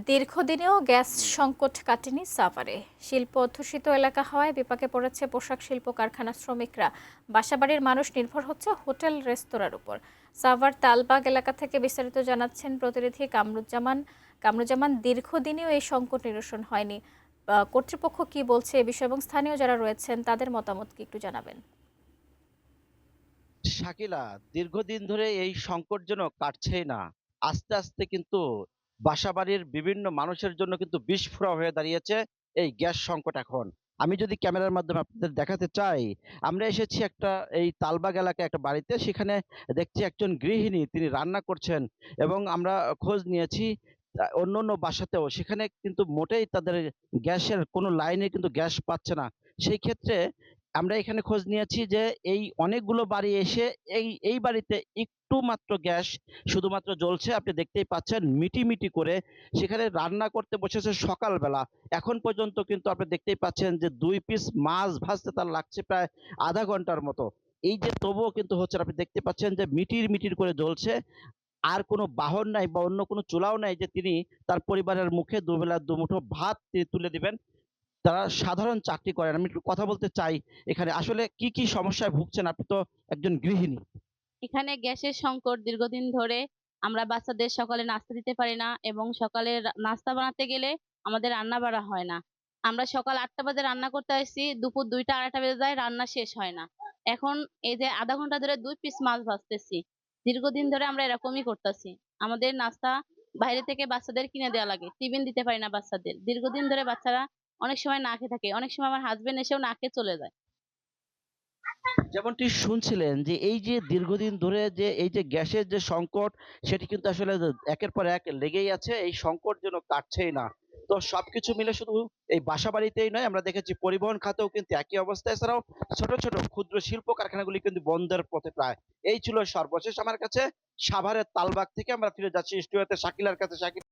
দীর্ঘদিনেও gas সংকট কাটেনি সাভারে। শিল্প অধ্যুষিত এলাকা হওয়ায় বিপাকে পড়েছে পোশাক শিল্প কারখানার শ্রমিকরা। বাসাবাড়ির মানুষ নির্ভর হচ্ছে হোটেল রেস্তোরাঁর উপর। সাভার তালবাগ এলাকা থেকে বিস্তারিত জানাচ্ছেন প্রতিনিধি কামরুজ্জামান। দীর্ঘদিনেও এই সংকট নিরসন হয়নি। কর্তৃপক্ষ কি বলছে এ বিষয়ে এবং স্থানীয় যারা রয়েছেন তাদের মতামত কি একটু জানাবেন? শাকিলা, দীর্ঘদিন ধরে এই সংকট যেন কাটছেই না। আস্তে আস্তে কিন্তু বাসাবাড়ির বিভিন্ন মানুষের জন্য কিন্তু বিস্ফোরক হয়ে দাঁড়িয়েছে এই গ্যাস সংকট এখন। আমি যদি ক্যামেরার মাধ্যমে আপনাদের দেখাতে চাই, আমরা এসেছি একটা এই তালবাগ এলাকায় একটা বাড়িতে। সেখানে দেখছি একজন গৃহিণী তিনি রান্না করছেন এবং আমরা খোঁজ নিয়েছি অন্য বাসাতেও সেখানে কিন্তু মোটেই তাদের গ্যাসের কোনো লাইনে কিন্তু গ্যাস পাচ্ছে না। সেই ক্ষেত্রে আমরা এখানে খোঁজ নিয়েছি যে এই অনেকগুলো বাড়ি এসে এই বাড়িতে একটু মাত্র গ্যাস শুধুমাত্র জ্বলছে। আপনি দেখতেই পাচ্ছেন মিটি করে সেখানে রান্না করতে বসেছে সকালবেলা। এখন পর্যন্ত কিন্তু আপনি দেখতেই পাচ্ছেন যে ২ পিস মাছ ভাজতে তার লাগছে প্রায় আধা ঘন্টার মতো। এই যে তবুও কিন্তু হচ্ছে না। আপনি দেখতে পাচ্ছেন যে মিটির করে জ্বলছে। আর কোনো বাহন নাই বা অন্য কোনো চুলাও নাই যে তিনি তার পরিবারের মুখে দুবেলা দুমুঠো ভাত তিনি তুলে দিবেন। তারা সাধারণ চাকরি করেন। আমি একটু কথা বলতে চাই এখানে আসলে কি সমস্যায় ভুগছেন? আপনি তো একজন গৃহিণী। এখানে গ্যাসের সংকট দীর্ঘদিন ধরে। আমরা বাচ্চাদের সকালে নাস্তা দিতে পারি না এবং সকালে নাস্তা বানাতে গেলে আমাদের রান্না বাড়া হয় না। আমরা সকাল ৮ঃ০০ বাজে রান্না করতে আসছি, দুপুর ২ঃ০০ ২:৩০ বেজে যায়, রান্না শেষ হয় না। এখন এই যে আধা ঘন্টা ধরে ২ পিস মাছ ভাজতেছি। দীর্ঘদিন ধরে আমরা এরকমই করতাছি। আমাদের নাস্তা বাইরে থেকে বাচ্চাদের কিনে দেয়া লাগে। টিফিন দিতে পারি না বাচ্চাদের। দীর্ঘদিন ধরে বাচ্চারা অনেক সময় না খেয়ে থাকে। অনেক সময় আমার হাসব্যান্ড এসেও না খেয়ে চলে যায়। যেমনটি শুনছিলেন যে এই যে দীর্ঘদিন ধরে যে এই যে গ্যাসের যে সংকট সেটি কিন্তু আসলে একের পর এক লেগেই আছে। এই সংকট যেন কাটছেই না। তো সবকিছু মিলে শুধু এই বাসাবাড়িতেই নয়, আমরা দেখেছি পরিবহন খাতেও কিন্তু একই অবস্থা। এছাড়াও ছোট ক্ষুদ্র শিল্প কারখানাগুলি কিন্তু বন্ধের পথে প্রায়। এই ছিল সর্বশেষ আমার কাছে সাভারের তালবাগ থেকে। আমরা ফিরে যাচ্ছি স্টুডিওতে শাকিলার কাছে। শাকিল